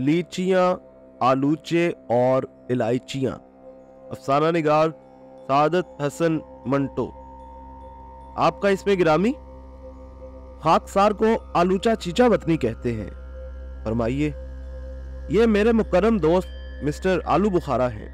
लीचियां, आलूचे और इलायचियां। अफसाना निगार सादत हसन मंटो। आपका इसमें गिरामी? खाकसार को आलूचा चीचा वतनी कहते हैं। फरमाइए। ये मेरे मुकर्रम दोस्त मिस्टर आलू बुखारा हैं।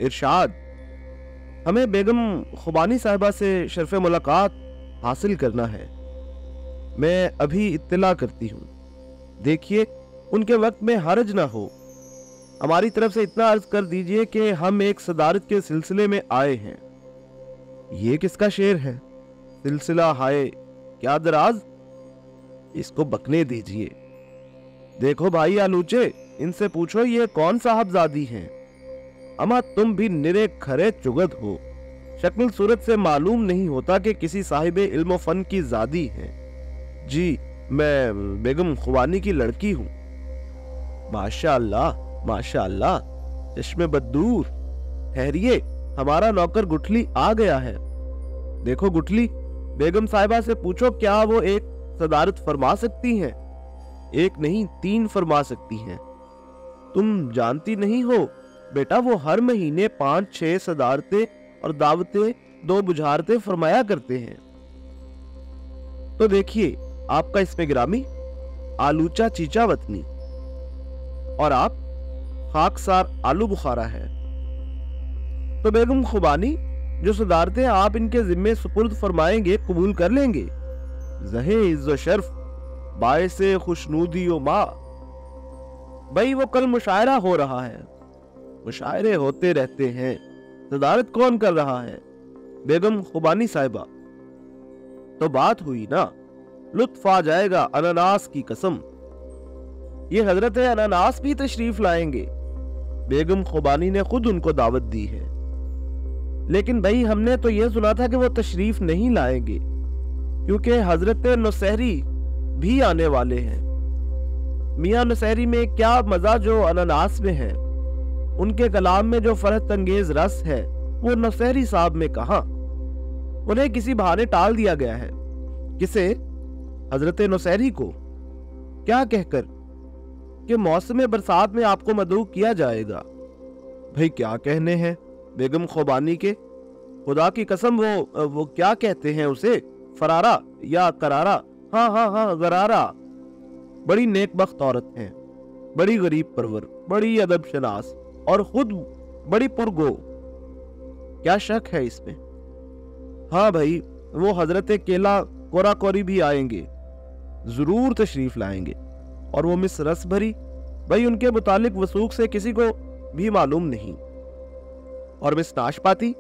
इरशाद। हमें बेगम खुबानी साहिबा से शर्फ मुलाकात हासिल करना है। मैं अभी इत्तला करती हूँ। देखिए उनके वक्त में हर्ज ना हो। हमारी तरफ से इतना अर्ज कर दीजिए कि हम एक सदारत के सिलसिले में आए हैं। ये किसका शेर है? सिलसिला हाय क्या दराज। इसको बकने दीजिए। देखो भाई आलूचे, इनसे पूछो ये कौन साहबजादी हैं। अमा तुम भी निरे खरे चुगत हो। शक्ल सूरत से मालूम नहीं होता कि किसी साहिब इल्म फन की जादी हैं। जी मैं बेगम खुबानी की लड़की हूँ। माशाअल्लाह माशाअल्लाह, चश्मे बदूर। ठहरिए, हमारा नौकर गुठली आ गया है। देखो गुठली, बेगम साहिबा से पूछो क्या वो एक सदारत फरमा सकती हैं। एक नहीं 3 फरमा सकती हैं। तुम जानती नहीं हो बेटा, वो हर महीने 5-6 सदारतें और दावतें 2 बुझारतें फरमाया करते हैं। तो देखिए आपका इसमें गिरामी आलूचा चीचा वतनी और आप खाकसार आलू बुखारा है। तो बेगम खुबानी जो सदारतें आप इनके जिम्मे सुपुर्द फरमाएंगे कबूल कर लेंगे। ज़हे इज़्ज़ो शर्फ बाइसे खुशनूदी ओ माँ। भाई वो कल मुशायरा हो रहा है। मुशायरे होते रहते हैं। सदारत कौन कर रहा है? बेगम खुबानी साहिबा। तो बात हुई ना, लुत्फ आ जाएगा अनानास की कसम। ये हजरत अनानास भी तशरीफ लाएंगे। बेगम खुबानी ने खुद उनको दावत दी है। लेकिन भाई हमने तो ये सुना था कि वो तशरीफ नहीं लाएंगे, क्योंकि हजरत नौसहरी भी आने वाले हैं। मियां नौसहरी में क्या मजा जो अनानास में है। उनके कलाम में जो फरहत अंगेज रस है वो नौसहरी साहब में कहा। उन्हें किसी बहाने टाल दिया गया है। किसे? हजरत नौसहरी को। क्या कहकर कि मौसम बरसात में आपको मदऊ किया जाएगा। भाई क्या कहने हैं बेगम खुबानी के। खुदा की कसम वो क्या कहते हैं उसे, फरारा या करारा। हाँ गरारा। बड़ी नेकबख्त औरत हैं, बड़ी गरीब परवर, बड़ी अदब शनास और खुद बड़ी पुरगो। क्या शक है इसमें? हाँ भाई वो हजरत केला कोरा कोरी भी आएंगे, जरूर तशरीफ लाएंगे। और वो मिस रस भरी, भाई उनके मुतालिक वसूख से किसी को भी मालूम नहीं। और मिस नाशपाती,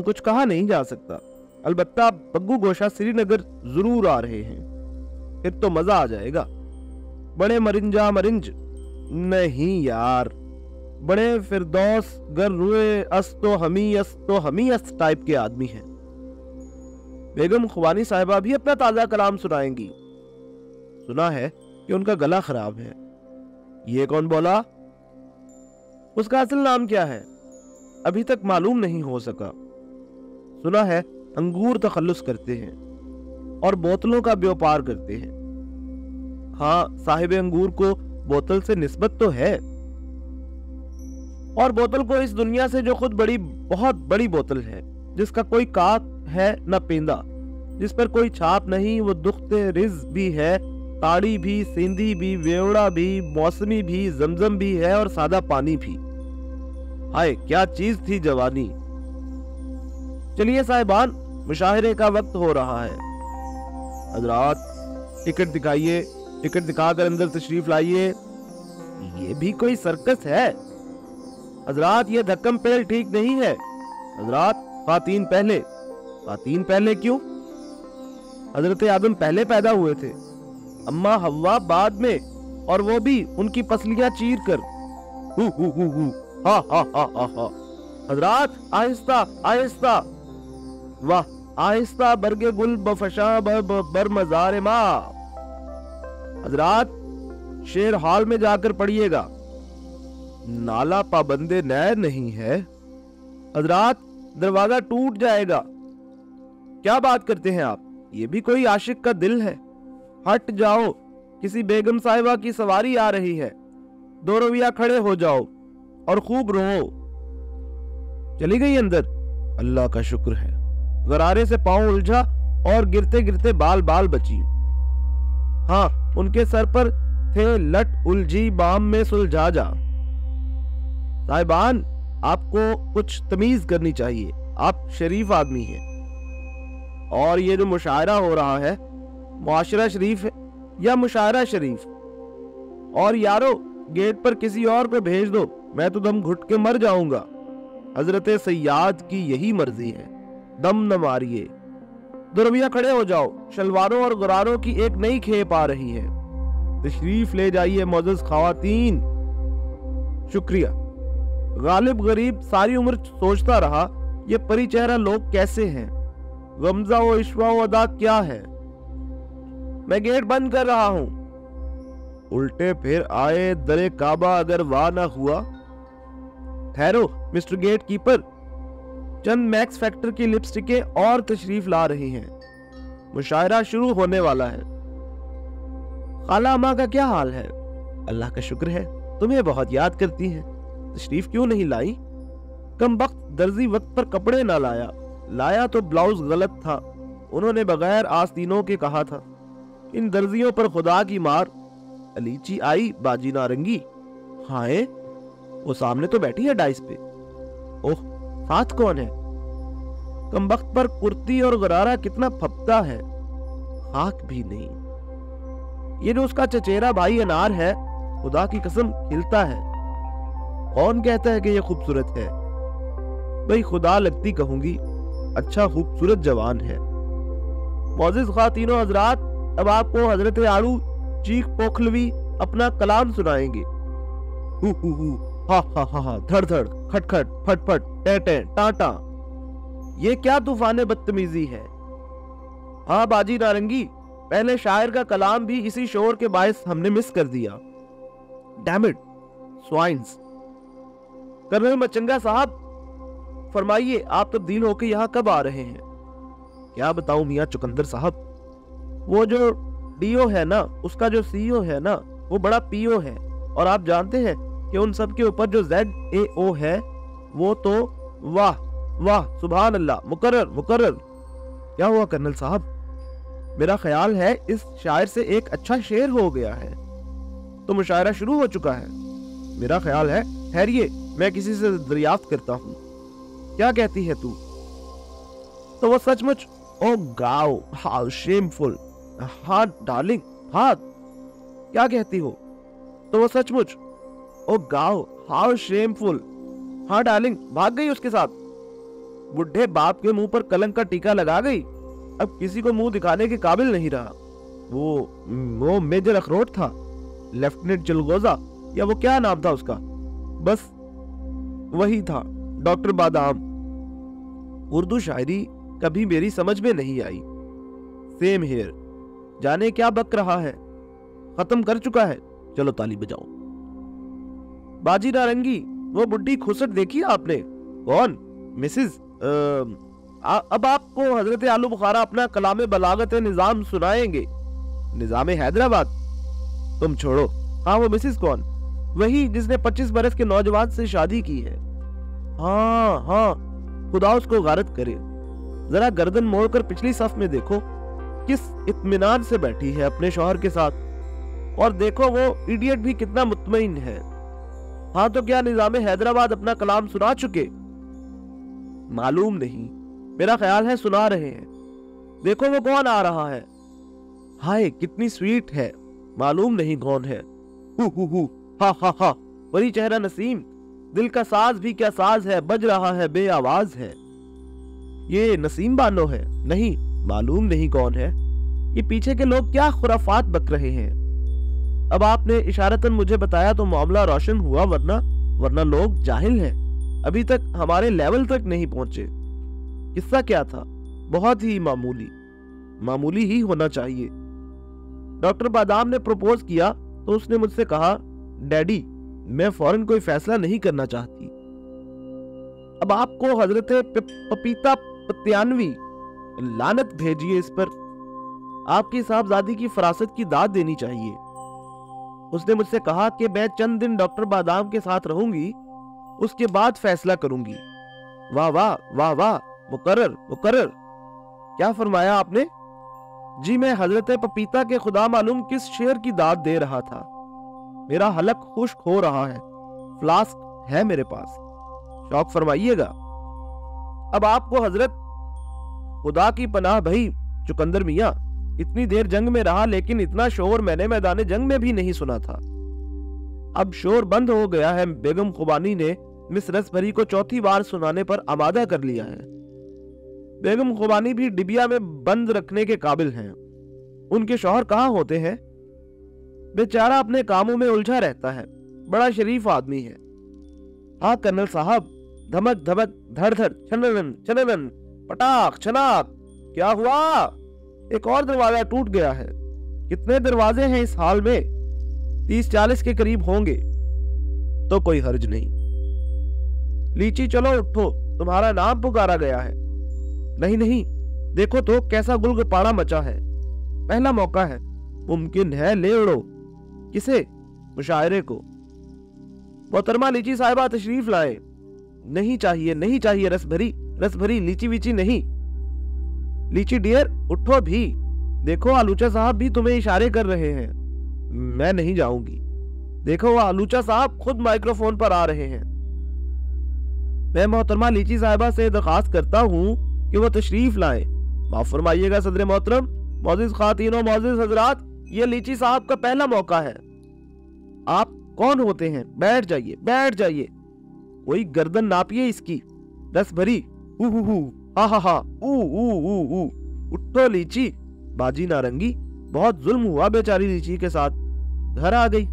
कुछ कहा नहीं जा सकता। अलबत्ता बग्गू गोशा श्रीनगर जरूर आ रहे हैं, फिर तो मजा आ जाएगा। बड़े मरिंजा मरिंज नहीं यार, बड़े फिरदौस गर रुए अस्तो हमी अस्त टाइप के आदमी हैं। बेगम खुबानी साहिबा भी अपना ताजा कलाम सुनाएंगी। सुना है कि उनका गला खराब है। ये कौन बोला? उसका असल नाम क्या है अभी तक मालूम नहीं हो सका। सुना है अंगूर तखल्लुस करते हैं और बोतलों का व्यापार करते हैं। हाँ साहिब अंगूर को बोतल से निस्बत तो है, और बोतल को इस दुनिया से जो खुद बहुत बड़ी बोतल है, जिसका कोई काक है न पेंदा, जिस पर कोई छाप नहीं। वो दुख्ते रिज भी है, ताड़ी भी, सिंधी भी, वेवड़ा भी, मौसमी भी, जमजम भी है और सादा पानी भी। हाय क्या चीज थी जवानी। चलिए साहिबान, मुशाहिरे का वक्त हो रहा है। हजरात टिकट दिखाइए, टिकट दिखाकर अंदर तशरीफ लाइए। ये भी कोई सर्कस है? हजरात ये धक्कम पेल ठीक नहीं है। हजरात खातीन पहले। खातीन पहले क्यों? हजरत आदम पहले पैदा हुए थे, अम्मा हव्वा बाद में, और वो भी उनकी पसलियां चीर कर। हा हा हा हा हा। हजरात आहिस्ता आहिस्ता। वाह आहिस्ता बरगे गुल बफशा बर मजार माँ। हजरात शेर हॉल में जाकर पढ़िएगा। नाला पाबंदे नैर नहीं है। हजरात दरवाजा टूट जाएगा। क्या बात करते हैं आप? ये भी कोई आशिक का दिल है? हट जाओ, किसी बेगम साहिबा की सवारी आ रही है। 2 रविया खड़े हो जाओ और खूब रो। चली गई अंदर। अल्लाह का शुक्र है। गरारे से पांव उलझा और गिरते गिरते बाल बाल बची। हाँ, उनके सर पर थे लट उलझी बाम में सुलझा जा। साहिबान, आपको कुछ तमीज करनी चाहिए। आप शरीफ आदमी हैं। और ये जो मुशायरा हो रहा है, मुआशरा शरीफ है या मुशायरा शरीफ? और यारो, गेट पर किसी और को भेज दो, मैं तो दम घुट के मर जाऊंगा। हजरत सैयाद की यही मर्जी है। दम न मारिए। 2 रविया खड़े हो जाओ। शलवारों और गुरारों की एक नई खेप आ रही है। तशरीफ ले जाइए मोअज़्ज़ज़ ख़वातीन। शुक्रिया। गालिब गरीब सारी उम्र सोचता रहा, ये परी चेहरा लोग कैसे हैं, गमजा व इश्वा व अदा क्या है। मैं गेट बंद कर रहा हूं। उल्टे फिर आए दरे काबा अगर वाह ना हुआ। ठहरो मिस्टर गेट कीपर, चंद मैक्स फैक्टर की लिपस्टिकें और तशरीफ ला रही हैं। मुशायरा शुरू होने वाला है। खाला अम्मा का क्या हाल है? अल्लाह का शुक्र है, तुम्हें बहुत याद करती हैं। तशरीफ क्यों नहीं लाई? कम वक्त दर्जी वक्त पर कपड़े ना लाया। लाया तो ब्लाउज गलत था। उन्होंने बगैर आस्तीनों के कहा था। इन दर्जियों पर खुदा की मार। अलीची आई बाजी नारंगी। हाय, वो सामने तो बैठी है डाइस पे। ओह, साथ कौन है? कम वक्त पर कुर्ती और गरारा कितना फपता है। खाक भी नहीं। ये जो उसका चचेरा भाई अनार है, खुदा की कसम खिलता है। कौन कहता है कि ये खूबसूरत है? भाई खुदा लगती कहूंगी, अच्छा खूबसूरत जवान है। मोअज़्ज़ज़ ख़वातीनो हज़रात, अब आपको हजरत आड़ू चीख पोखलवी अपना कलाम सुनाएंगे। हु हा हा हा हा, धड़ धड़, खटखट, फटफट, टे टाटा। ये क्या तूफान बदतमीजी है। हाँ बाजी नारंगी, पहले शायर का कलाम भी इसी शोर के बायस हमने मिस कर दिया। Damn it, swines. कर्नल मचंगा साहब, फरमाइए आप तब्दील होकर यहाँ कब आ रहे हैं? क्या बताऊं मियाँ चुकंदर साहब, वो जो डीओ है ना, उसका जो सीईओ है ना, वो बड़ा पीओ है। और आप जानते हैं कि उन सब के ऊपर जो ZAO है, वो तो वाह वाह सुभान अल्लाह, मुकर्रर मुकर्रर। क्या हुआ कर्नल साहब? मेरा ख्याल है इस शायर से एक अच्छा शेर हो गया है। तो मुशायरा शुरू हो चुका है। मेरा ख्याल है, ठहरिए मैं किसी से दरियाफ्त करता हूँ। क्या कहती है तू? तो वो सचमुच, ओ गाओ, हाउ शेमफुल। हाँ डार्लिंग, हाँ क्या कहती हो? तो वो सचमुच, ओ गाओ, हाउ शेमफुल। हाँ डार्लिंग, भाग गई उसके साथ। बुढ़े बाप के मुंह पर कलंक का टीका लगा गई। अब किसी को मुंह दिखाने के काबिल नहीं रहा। वो मेजर अखरोट था, लेफ्टिनेंट चिलगोजा, या वो क्या नाम था उसका, बस वही था, डॉक्टर बादाम। उर्दू शायरी कभी मेरी समझ में नहीं आई। Same here. जाने क्या बक रहा है। खत्म कर चुका है। चलो ताली बजाओ। बाजी नारंगी, वो बुड्ढी खुसट देखी आपने? कौन? मिसिस अब आपको हजरत आलू बुखारा अपना कलामे बलागत निजाम सुनाएंगे। निजाम हैदराबाद? तुम छोड़ो। हाँ, वो मिसिस कौन? वही जिसने 25 बरस के नौजवान से शादी की है। हाँ हाँ, खुदा उसको गारत करे। जरा गर्दन मोड़कर पिछली सफ में देखो, किस इत्मीनान से बैठी है अपने शौहर के साथ। और देखो वो इडियट भी कितना मुतमईन है। हाँ, तो क्या निजाम हैदराबाद अपना कलाम सुना चुके? मालूम नहीं, मेरा ख्याल है सुना रहे हैं। देखो वो कौन आ रहा है। हाय कितनी स्वीट है। मालूम नहीं कौन है। हु हा हा हा, परी चेहरा नसीम। दिल का साज भी क्या साज है, बज रहा है बे आवाज है। ये नसीम बानो है? नहीं, मालूम नहीं कौन है। ये पीछे के लोग क्या खुराफात बक रहे हैं। अब आपने इशारतन मुझे बताया तो मामला रोशन हुआ, वरना लोग जाहिल हैं, अभी तक हमारे लेवल तक नहीं पहुंचे। किस्सा क्या था? बहुत ही मामूली ही होना चाहिए। डॉक्टर बादाम ने प्रपोज किया तो उसने मुझसे कहा, डैडी मैं फौरन कोई फैसला नहीं करना चाहती। अब आपको हजरत पपीता पत्यानवी लानत भेजिए इस पर। आपकी साहबजादी की फरासत की दाद देनी चाहिए। اس نے مجھ سے کہا کہ میں چند دن ڈاکٹر بادام کے ساتھ رہوں گی، اس کے بعد فیصلہ کروں گی۔ واہ واہ واہ واہ، مقرر مقرر۔ کیا فرمایا آپ نے؟ جی میں حضرت پپیتا کے خدا معلوم کس شعر کی داد دے رہا تھا۔ میرا حلق خشک ہو رہا ہے، فلاسک ہے میرے پاس، شوق فرمائیے گا۔ اب آپ کو حضرت خدا کی پناہ بھائی چکندر میاں، اتنی دیر جنگ میں رہا لیکن اتنا شور میں نے میدان جنگ میں بھی نہیں سنا تھا۔ اب شور بند ہو گیا ہے، بیگم خوبانی نے مس رسبری کو چوتھی بار سنانے پر آمادہ کر لیا ہے۔ بیگم خوبانی بھی ڈبیا میں بند رکھنے کے قابل ہیں۔ ان کے شوہر کہاں ہوتے ہیں؟ بیچارہ اپنے کاموں میں الجھا رہتا ہے، بڑا شریف آدمی ہے۔ ہاں کرنل صاحب، دھمک دھمک دھڑ دھڑ چھنن چھنن پٹاخ چھناک۔ کیا ہوا؟ ایک اور دروازہ ٹوٹ گیا ہے۔ کتنے دروازے ہیں اس حال میں؟ 30-40 کے قریب ہوں گے۔ تو کوئی حرج نہیں۔ لیچی چلو اٹھو، تمہارا نام پکارا گیا ہے۔ نہیں نہیں، دیکھو تو کیسا گل گپاڑا مچا ہے، پہلا موقع ہے، ممکن ہے لے اڑو۔ کسے؟ مشاعرے کو۔ محترمہ لیچی صاحبہ تشریف لائے۔ نہیں چاہیے نہیں چاہیے، رس بھری لیچی ویچی نہیں۔ لیچی ڈیئر اٹھو بھی، دیکھو آلوچا صاحب بھی تمہیں اشارے کر رہے ہیں۔ میں نہیں جاؤں گی، دیکھو وہ آلوچا صاحب خود مائکروفون پر آ رہے ہیں۔ میں محترمہ لیچی صاحبہ سے درخواست کرتا ہوں کہ وہ تشریف لائیں۔ معاف فرمائیے گا صدر محترم، معزز خواتین و معزز حضرات، یہ لیچی صاحب کا پہلا موقع ہے۔ آپ کون ہوتے ہیں؟ بیٹھ جائیے بیٹھ جائیے، کوئی گردن ناپیے اس کی۔ رس بھری ہو ہا ہا ہا او۔ اٹھو لیچی۔ باجی نارنگی، بہت ظلم ہوا بیچاری لیچی کے ساتھ۔ گھر آ گئی،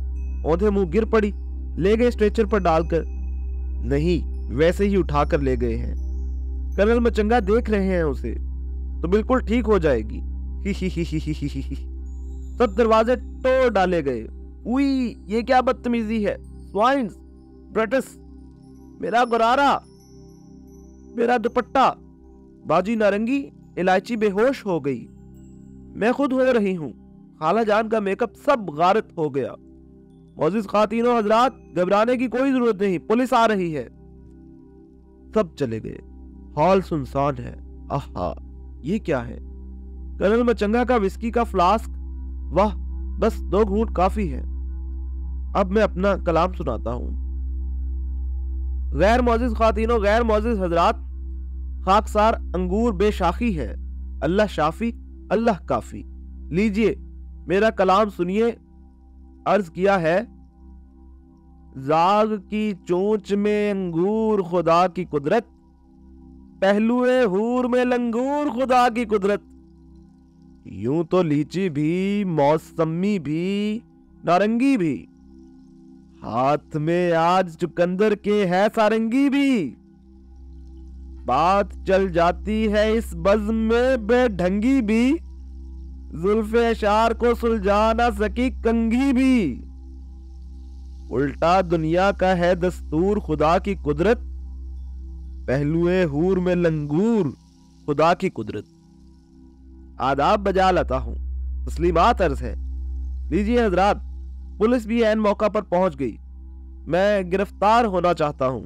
اوندھے منہ گر پڑی، لے گئے اسٹریچر پر ڈال کر۔ نہیں، ویسے ہی اٹھا کر لے گئے ہیں۔ کرنل مچنگا دیکھ رہے ہیں اسے، تو بالکل ٹھیک ہو جائے گی۔ سب دروازے توڑ ڈالے گئے۔ اوئی، یہ کیا بدتمیزی ہے! سوائنز، برٹس، میرا گرارا، میرا دوپٹہ۔ باجی نارنگی الائچی بے ہوش ہو گئی۔ میں خود ہو رہی ہوں، خالہ جان کا میک اپ سب غارت ہو گیا۔ معزز خواتین و حضرات، گھبرانے کی کوئی ضرورت نہیں، پولیس آ رہی ہے۔ سب چلے گئے، ہال سنسان ہے۔ آہا، یہ کیا ہے؟ کرنل مچنگا کا وسکی کا فلاسک۔ واہ، بس 2 گھونٹ کافی ہے۔ اب میں اپنا کلام سناتا ہوں۔ غیر معزز خواتین و غیر معزز حضرات، خاکسار انگور بے شاخی ہے، اللہ شافی اللہ کافی۔ لیجئے میرا کلام سنیے۔ عرض کیا ہے، زاغ کی چونچ میں انگور خدا کی قدرت، پہلوئے حور میں لنگور خدا کی قدرت۔ یوں تو لیچی بھی، موسمی بھی، نارنگی بھی، ہاتھ میں آج چکندر کے ہے سارنگی بھی۔ بات چل جاتی ہے اس بزم میں بے ڈھنگی بھی، زلف اشار کو سلجھا نہ سکی کنگھی بھی۔ الٹا دنیا کا ہے دستور خدا کی قدرت، پہلوئے حور میں لنگور خدا کی قدرت۔ آداب بجا لاتا ہوں، تسلیمات عرض ہے۔ لیجیے حضرات، پولیس بھی عین موقع پر پہنچ گئی۔ میں گرفتار ہونا چاہتا ہوں۔